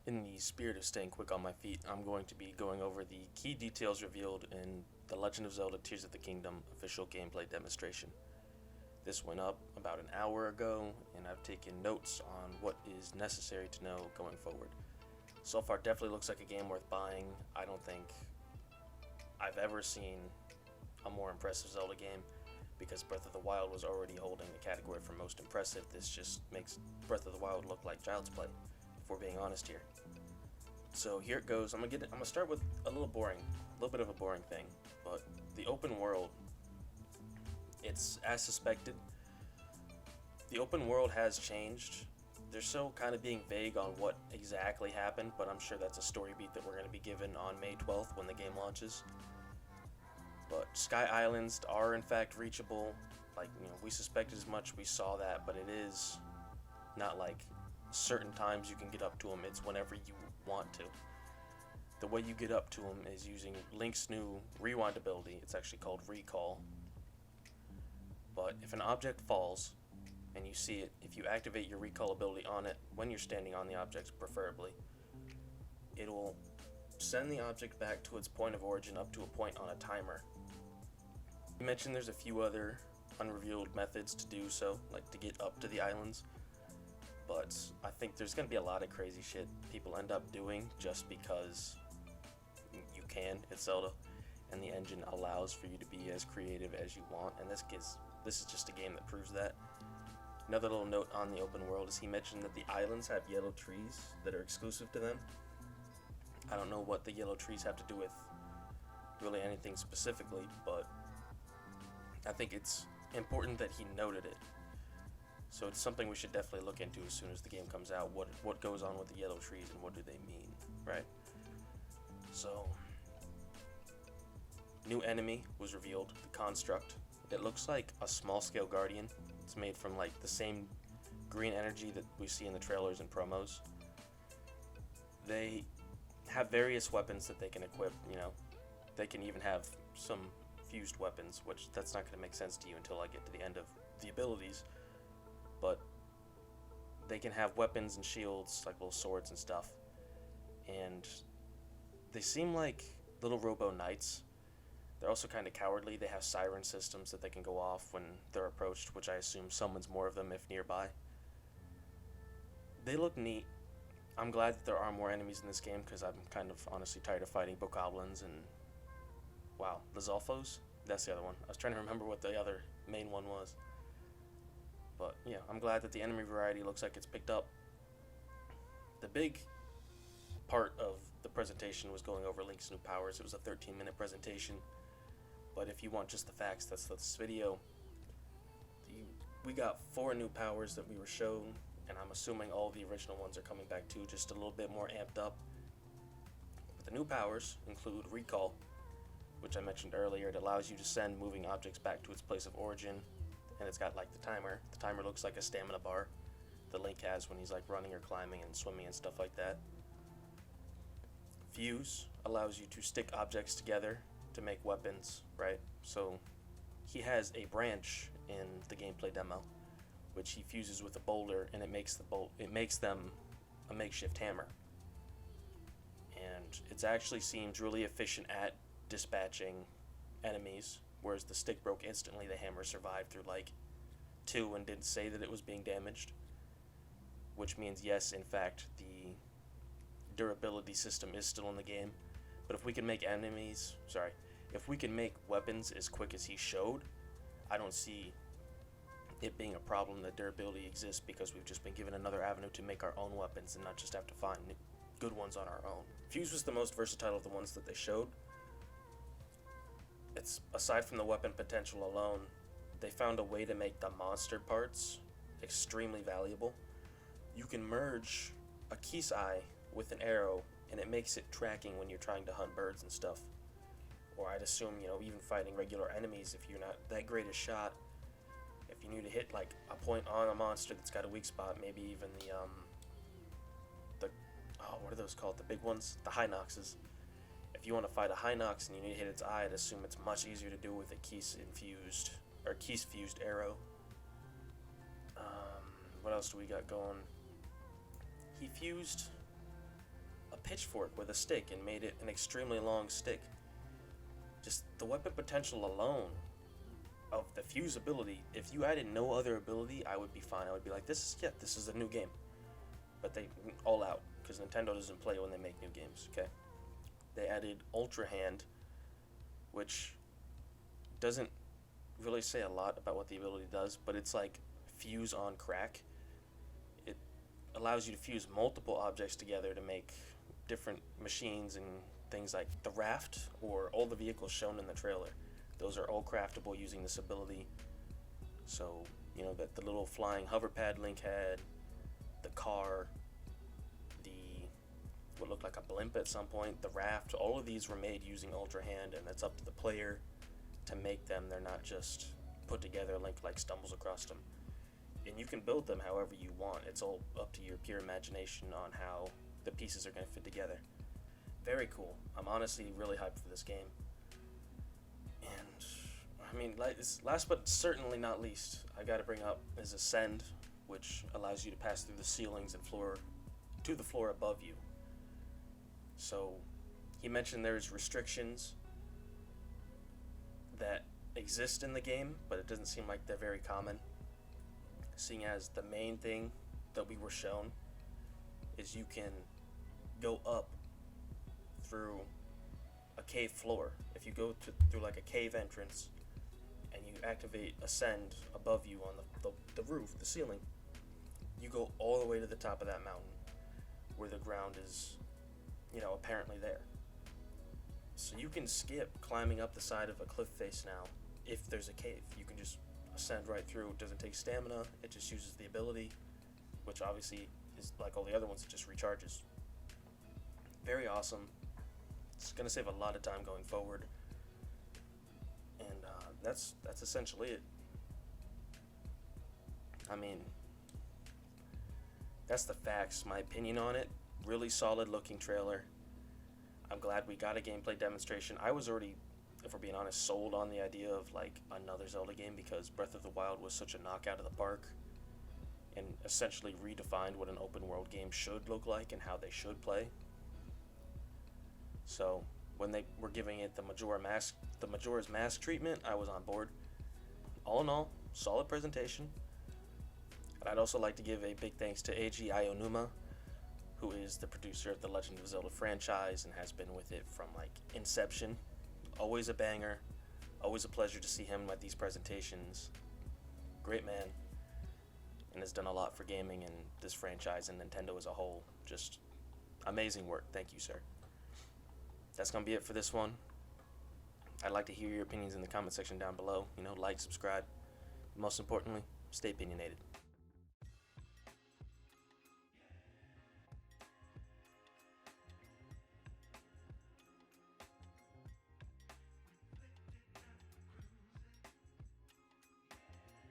In the spirit of staying quick on my feet, I'm going to be going over the key details revealed in The Legend of Zelda Tears of the Kingdom official gameplay demonstration. This went up about an hour ago, and I've taken notes on what is necessary to know going forward. So far, definitely looks like a game worth buying. I don't think I've ever seen a more impressive Zelda game, because Breath of the Wild was already holding the category for most impressive. This just makes Breath of the Wild look like child's play, if we're being honest here. So here it goes. I'm gonna start with a little bit of a boring thing, but the open world. It's as suspected. The open world has changed. They're still kind of being vague on what exactly happened, but I'm sure that's a story beat that we're going to be given on May 12th when the game launches. But Sky Islands are in fact reachable. Like, we suspected as much, we saw that, but it is not like certain times you can get up to them, it's whenever you want to. The way you get up to them is using Link's new rewind ability. It's actually called Recall. But if an object falls and you see it, if you activate your recall ability on it when you're standing on the object, preferably, it will send the object back to its point of origin up to a point on a timer. You mentioned there's a few other unrevealed methods to do so, like to get up to the islands, but I think there's going to be a lot of crazy shit people end up doing just because you can. It's Zelda, and the engine allows for you to be as creative as you want, and this is just a game that proves that. Another little note on the open world is he mentioned that the islands have yellow trees that are exclusive to them. I don't know what the yellow trees have to do with really anything specifically, but I think it's important that he noted it. So it's something we should definitely look into as soon as the game comes out. What goes on with the yellow trees and what do they mean, right? So, new enemy was revealed, the Construct. It looks like a small-scale Guardian. It's made from like the same green energy that we see in the trailers and promos. They have various weapons that they can equip, They can even have some fused weapons, which that's not going to make sense to you until I get to the end of the abilities. But they can have weapons and shields, like little swords and stuff. And they seem like little robo knights. They're also kind of cowardly. They have siren systems that they can go off when they're approached, which I assume summons more of them if nearby. They look neat. I'm glad that there are more enemies in this game because I'm kind of honestly tired of fighting bokoblins and... wow, the Zolfos? That's the other one. I was trying to remember what the other main one was. But yeah, I'm glad that the enemy variety looks like it's picked up. The big part of the presentation was going over Link's new powers. It was a 13-minute presentation. But if you want just the facts, that's this video. We got 4 new powers that we were shown, and I'm assuming all the original ones are coming back too, just a little bit more amped up. But the new powers include Recall, which I mentioned earlier. It allows you to send moving objects back to its place of origin, and it's got like the timer. The timer looks like a stamina bar that Link has when he's like running or climbing and swimming and stuff like that. Fuse allows you to stick objects together to make weapons, right? So he has a branch in the gameplay demo which he fuses with a boulder, and it makes them a makeshift hammer. And it actually seems really efficient at dispatching enemies, whereas the stick broke instantly. The hammer survived through like 2 and didn't say that it was being damaged, which means yes, in fact, the durability system is still in the game. But if we can make weapons as quick as he showed, I don't see it being a problem that durability exists, because we've just been given another avenue to make our own weapons and not just have to find good ones on our own. Fuse was the most versatile of the ones that they showed. It's, aside from the weapon potential alone, they found a way to make the monster parts extremely valuable. You can merge a Keese eye with an arrow, and it makes it tracking when you're trying to hunt birds and stuff. Or I'd assume, even fighting regular enemies, if you're not that great a shot, if you need to hit like a point on a monster that's got a weak spot, maybe even what are those called? The big ones? The Hinoxes. If you want to fight a Hinox and you need to hit its eye, I'd assume it's much easier to do with a Keese fused arrow. What else do we got going? He fused pitchfork with a stick and made it an extremely long stick. Just the weapon potential alone of the fuse ability, if you added no other ability, I would be fine. I would be like, this is a new game. But they all out, because Nintendo doesn't play when they make new games, okay? They added Ultra Hand, which doesn't really say a lot about what the ability does, but it's like fuse on crack. It allows you to fuse multiple objects together to make different machines and things like the raft or all the vehicles shown in the trailer. Those are all craftable using this ability. So, you know, that the little flying hover pad Link had, the car, what looked like a blimp at some point, the raft, all of these were made using Ultra Hand, and it's up to the player to make them. They're not just put together. Link like stumbles across them. And you can build them however you want. It's all up to your pure imagination on how the pieces are going to fit together. Very cool. I'm honestly really hyped for this game. And, I mean, last but certainly not least, I got to bring up is Ascend, which allows you to pass through the ceilings and floor to the floor above you. So, he mentioned there's restrictions that exist in the game, but it doesn't seem like they're very common. Seeing as the main thing that we were shown is you can go up through a cave floor. If you go through like a cave entrance and you activate Ascend above you on the roof, the ceiling, you go all the way to the top of that mountain where the ground is, you know, apparently there. So you can skip climbing up the side of a cliff face now if there's a cave. You can just ascend right through. It doesn't take stamina. It just uses the ability, which obviously is like all the other ones, it just recharges. Very awesome. It's going to save a lot of time going forward. And that's essentially it. I mean, that's the facts. My opinion on it. Really solid looking trailer. I'm glad we got a gameplay demonstration. I was already, if we're being honest, sold on the idea of like another Zelda game because Breath of the Wild was such a knockout of the park and essentially redefined what an open world game should look like and how they should play. So when they were giving it the Majora's Mask treatment, I was on board. All in all, solid presentation. And I'd also like to give a big thanks to Eiji Aonuma, who is the producer of the Legend of Zelda franchise and has been with it from like inception. Always a banger. Always a pleasure to see him at these presentations. Great man. And has done a lot for gaming and this franchise and Nintendo as a whole. Just amazing work. Thank you, sir. That's going to be it for this one. I'd like to hear your opinions in the comment section down below. You know, like, subscribe. Most importantly, stay opinionated.